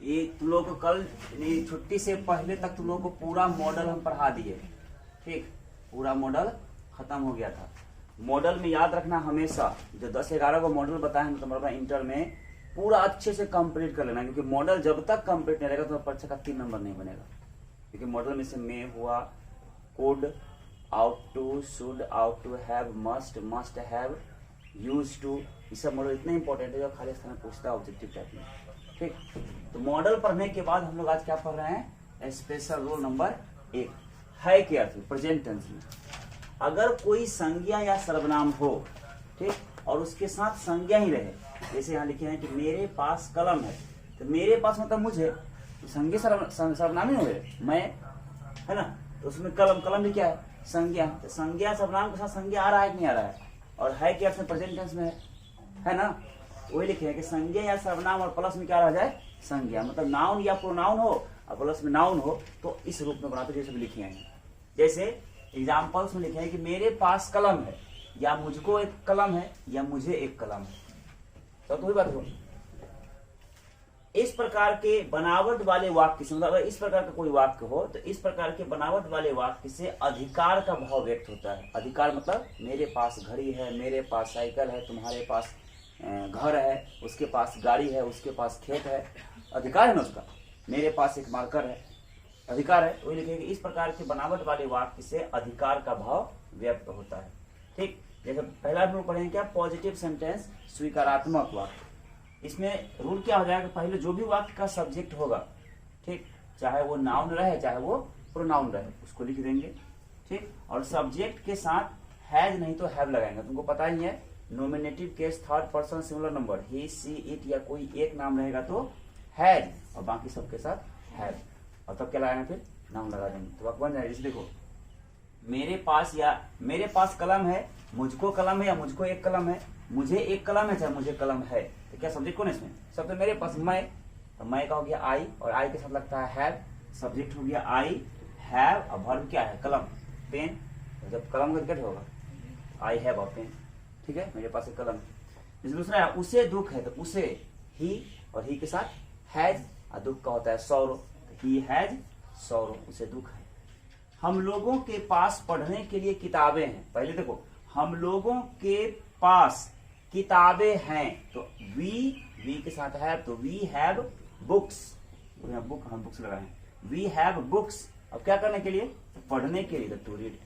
ये तुम लोग को कल छुट्टी से पहले तक तुम लोग को पूरा मॉडल हम पढ़ा दिए। ठीक, पूरा मॉडल खत्म हो गया था। मॉडल में याद रखना हमेशा, जो 10-11 को मॉडल बताए हैं तुम्हारा इंटर में पूरा अच्छे से कंप्लीट कर लेना, क्योंकि मॉडल जब तक कंप्लीट नहीं रहेगा तो परीक्षा का 3 नंबर नहीं बनेगा। क्योंकि मॉडल में से में हुआ, could, ought to, should, ought to, have, must, must have, use to, ये सब मॉडल इतने इंपॉर्टेंट है जो खाली स्थान पूछता है ऑब्जेक्टिव टाइप में। ठीक, तो मॉडल पढ़ने के बाद हम लोग आज क्या पढ़ रहे हैं, स्पेशल रूल नंबर 1 है के अर्थ में, प्रेजेंट टेंस में। अगर कोई संज्ञा या सर्वनाम हो, ठीक, और उसके साथ संज्ञा ही रहे, जैसे यहाँ लिखे हैं कि मेरे पास कलम है, तो मेरे पास मतलब मुझे, तो संज्ञा सर्वनाम ही हुए मैं, है ना, तो उसमें कलम, कलम भी क्या है, संज्ञा। तो संज्ञा सर्वनाम के साथ संज्ञा आ रहा है कि नहीं आ रहा है, और है के अर्थ में प्रेजेंट टेंस में है ना। वही लिखे हैं कि संज्ञा या सर्वनाम और प्लस में क्या रह जाए, संज्ञा, मतलब नाउन या प्रोनाउन हो और प्लस में नाउन हो तो इस रूप में बनाते जैसे लिखे हैं। जैसे एग्जाम्पल्स में लिखे हैं कि मेरे पास कलम है, या मुझको एक कलम है, या मुझे एक कलम है, तो वही बात हो। इस प्रकार के बनावट वाले वाक्य से, मतलब इस प्रकार का कोई वाक्य हो तो इस प्रकार के बनावट वाले वाक्य से अधिकार का भाव व्यक्त होता है। अधिकार मतलब मेरे पास घड़ी है, मेरे पास साइकिल है, तुम्हारे पास घर है, उसके पास गाड़ी है, उसके पास खेत है, अधिकार है ना उसका। मेरे पास एक मार्कर है, अधिकार है। वही लिखेंगे इस प्रकार के बनावट वाले वाक्य से अधिकार का भाव व्यक्त होता है। ठीक, जैसे पहला हम लोग पढ़ेंगे क्या, पॉजिटिव सेंटेंस, स्वीकारात्मक वाक्य। इसमें रूल क्या हो जाएगा, पहले जो भी वाक्य का सब्जेक्ट होगा, ठीक, चाहे वो नाउन रहे चाहे वो प्रोनाउन रहे, उसको लिख देंगे। ठीक, और सब्जेक्ट के साथ हैज नहीं तो हैव लगाएंगे। तुमको पता ही है, nominative case third person singular number, he, she, it या कोई एक नाम रहेगा तो हैज, और बाकी सबके साथ हैव, और तब क्या लगाएंगे, फिर नाम लगा देंगे तो वाक्य बन जाएगा। जैसे देखो, मेरे पास, या मेरे पास कलम है, मुझको कलम है, या मुझको एक कलम है, मुझे एक कलम है, चाहे मुझे कलम है, तो क्या सब्जेक्ट कौन है इसमें, सब तो मेरे पास मैं, तो मैं का हो गया आई, और आई के साथ लगता है हैव, सब्जेक्ट हो गया आई हैव, और वर्ब क्या है, कलम, पेन, जब कलम का क्या होगा, आई हैव अ पेन। ठीक है, मेरे पास एक कलम। जैसे दूसरा है, उसे दुख है, तो उसे ही, और ही के साथ हैज, और दुख का होता है सौरो, ही हैज सौरो, उसे दुख है। हम लोगों के पास पढ़ने के लिए किताबें हैं। पहले देखो, हम लोगों के पास किताबें हैं, तो वी के साथ है, तो वी हैव बुक्स, बुक हम बुक्स लगाए हैं, वी हैव बुक्स। अब क्या करने के लिए, पढ़ने के लिए, to read,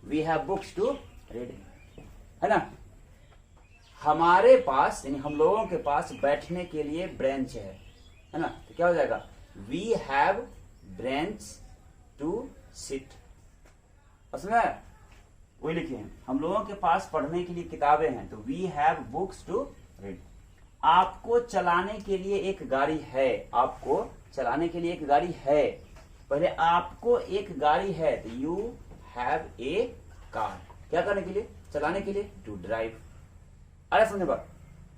we have books to read, है ना। हमारे पास, यानी हम लोगों के पास बैठने के लिए ब्रेंच है ना, तो क्या हो जाएगा, we have bench to sit. उसमें वही लिखे हैं, हम लोगों के पास पढ़ने के लिए किताबें हैं, तो we have books to read. आपको चलाने के लिए एक गाड़ी है, आपको चलाने के लिए एक गाड़ी है, पहले आपको एक गाड़ी है, तो यू हैव ए कार, क्या करने के लिए, चलाने के लिए, टू ड्राइव। अरे समझे बात,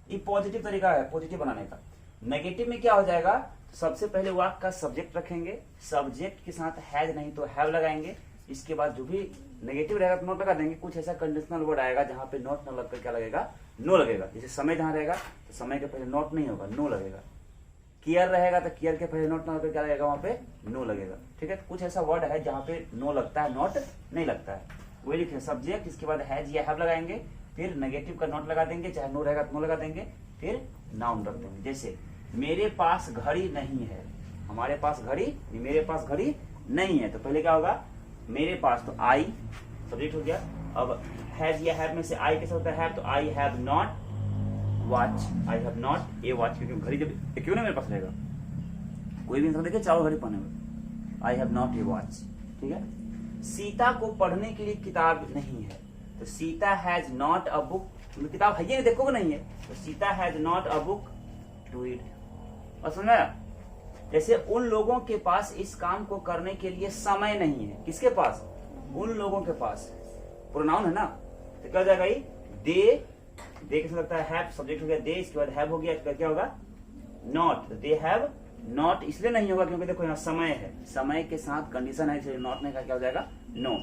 ये पॉजिटिव तरीका है पॉजिटिव बनाने का। नेगेटिव में क्या हो जाएगा, सबसे पहले वाक्य का सब्जेक्ट रखेंगे, सब्जेक्ट के साथ हैज नहीं तो हैव लगाएंगे, इसके बाद जो भी नेगेटिव रहेगा तो नोट लगा देंगे। कुछ ऐसा कंडीशनल वर्ड आएगा जहां पे नोट न लगकर क्या लगेगा, नो लगेगा। जैसे समय जहां रहेगा तो समय के पहले नोट नहीं होगा, नो लगेगा। केयर रहेगा तो केयर के पहले नोट न लगकर क्या लगेगा, वहां पे नो लगेगा। ठीक है, कुछ ऐसा वर्ड है जहां पे नो लगता है, नोट नहीं लगता है। वही लिखे सब्जेक्ट, इसके बाद हैज या हैव लगाएंगे, फिर नेगेटिव का नोट लगा देंगे, चाहे नो रहेगा तो नो लगा देंगे, फिर नाउन रख देंगे। जैसे मेरे पास घड़ी नहीं है, हमारे पास घड़ी, मेरे पास घड़ी नहीं है, तो पहले क्या होगा, मेरे पास, तो आई सब्जेक्ट हो गया। अब हैज या हैव में से आई कैसे होता है, तो I have not watch, I have not a watch, क्योंकि घड़ी जब क्यों ना मेरे पास रहेगा, कोई भी इंसान देखे चारों घड़ी पहने हुए, I have not a watch. ठीक है, सीता को पढ़ने के लिए किताब नहीं है, तो Sita has not a book, किताब है ये देखोगे नहीं है, तो Sita has not a book to read. और सुना, जैसे उन लोगों के पास इस काम को करने के लिए समय नहीं है, किसके पास, उन लोगों के पास, प्रोनाउन है ना, तो क्या हो जाएगा, ये दे कैसे लगता है, हैव सब्जेक्ट हो गया दे, इसके बाद हैव हो गया, इसका क्या होगा, नॉट, दे हैव नॉट इसलिए नहीं होगा क्योंकि देखो यहाँ समय है, समय के साथ कंडीशन है, इसलिए नॉट नहीं का क्या हो जाएगा, नो।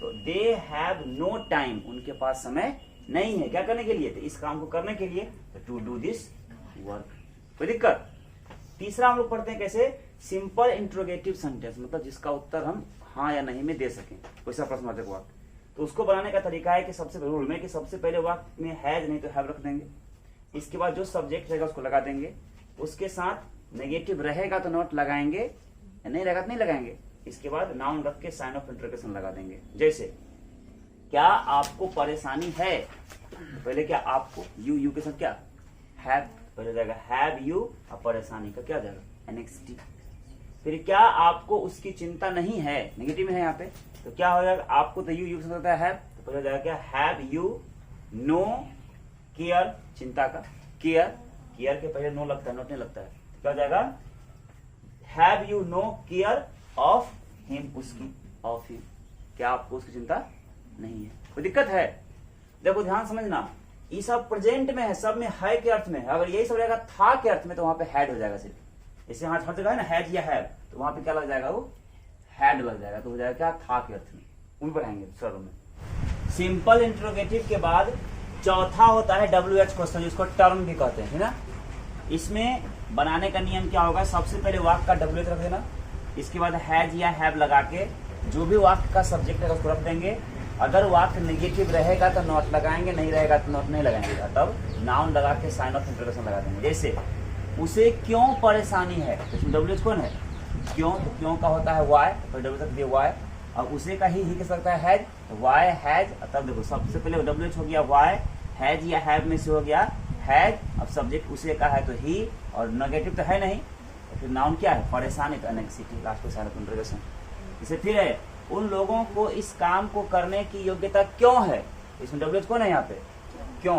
तो दे हैव नो टाइम, उनके पास समय नहीं है क्या करने के लिए, तो इस काम को करने के लिए, टू डू दिस वर्क। कोई दिक्कत, तीसरा हम लोग पढ़ते हैं कैसे, सिंपल इंट्रोगेटिव सेंटेंस, मतलब जिसका उत्तर हम हाँ या नहीं में दे सकें, वैसा प्रश्नवाचक वाक्य। तो उसको बनाने का तरीका है कि सबसे रूल में कि सबसे पहले वाक्य में हैज नहीं तो हैव रख देंगे, इसके बाद जो सब्जेक्ट रहेगा उसको लगा देंगे, उसके साथ नेगेटिव रहेगा तो नॉट लगाएंगे, नहीं रहेगा तो नहीं लगाएंगे, इसके बाद नाउन रख के साइन ऑफ इंटरोगेशन लगा देंगे। जैसे क्या आपको परेशानी है, पहले क्या आपको, यू के साथ क्या हैव, पहले जाएगा हैव यू, और परेशानी का क्या जाएगा एनएक्सटी। फिर क्या आपको उसकी चिंता नहीं है, नेगेटिव में है यहाँ पे, तो क्या हो जाएगा, आपको तो यू के साथ होता है हैव, तो पहले जाएगा क्या हैव यू नो केयर, चिंता का केयर, केयर के पहले नो लगता है, नोट नहीं लगता है, तो क्या हो जाएगा have you no care of him, उसकी ऑफ हिम, क्या आपको उसकी चिंता नहीं है। कोई दिक्कत है, देखो ध्यान समझना, ये सब प्रेजेंट में है, सब में है के अर्थ में है, अगर यही सब रहेगा था के अर्थ में तो वहां पे हैड हो जाएगा सिर्फ, जैसे हर जगह है ना हैड या हैव, तो वहां पे क्या लग जाएगा, वो हैड लग जाएगा, तो हो जाएगा क्या था के अर्थ में, उन पढ़ाएंगे सरों में। सिंपल इंट्रोगेटिव के बाद चौथा होता है WH क्वेश्चन, जिसको टर्म भी कहते हैं, है ना। इसमें बनाने का नियम क्या होगा, सबसे पहले वाक्य का WH रख देना, इसके बाद हैज या हैव लगा के जो भी वाक्य का सब्जेक्ट है उसको रख देंगे, अगर वाक्य नेगेटिव रहेगा तो नॉट लगाएंगे, नहीं रहेगा तो नॉट नहीं लगाएंगे, तब नाउन लगा के साइन ऑफ इंटरोगेशन लगा देंगे। जैसे उसे क्यों परेशानी है, तो इसमें WH कौन है, क्यों, तो क्यों का होता है वाई, तो WH रख दिए वाई, और उसे का ही कह सकता है हैज, तो वाई हैज, तब देखो सबसे पहले WH हो गया वाई, हैज या हैव में से हो गया हैज, अब सब्जेक्ट उसे का है तो ही, और नेगेटिव तो है नहीं, तो फिर नाउन क्या है परेशानी, तो एनेक्सिटी, लास्ट में साइन ऑफ इंटरोगेशन। इसे फिर है उन लोगों को इस काम को करने की योग्यता क्यों है, इसमें WH कौन है यहाँ पे, क्यों,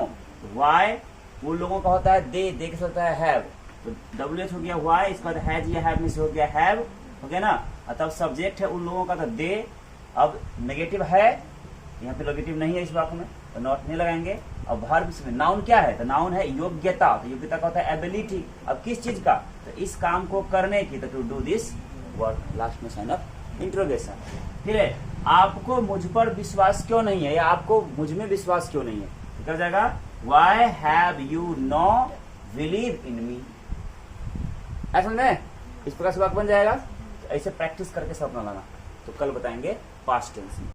वाई, उन लोगों का होता है दे के सकता है हैव, तो WH हो गया वाई, इसके बाद हैज या हैव में से हो गया हैव, हो गया ना, तब सब्जेक्ट है उन लोगों का तो दे, अब नेगेटिव है यहाँ पे, नेगेटिव नहीं है इस वाक्य में तो नॉट नहीं लगाएंगे। अब वर्ब में नाउन क्या है, तो नाउन है योग्यता, तो योग्यता का होता है एबिलिटी, अब किस चीज का, तो इस काम को करने की, तो to do this work, last में साइन ऑफ इंट्रोगेशन। फिर है आपको मुझ पर विश्वास क्यों नहीं है, या आपको मुझ में विश्वास क्यों नहीं है, तो क्या जाएगा why have you no believe in me, ऐसा में इस प्रकार से वाक्य बन जाएगा। तो ऐसे प्रैक्टिस करके सब बनाना, तो कल बताएंगे पास्ट टेंस में।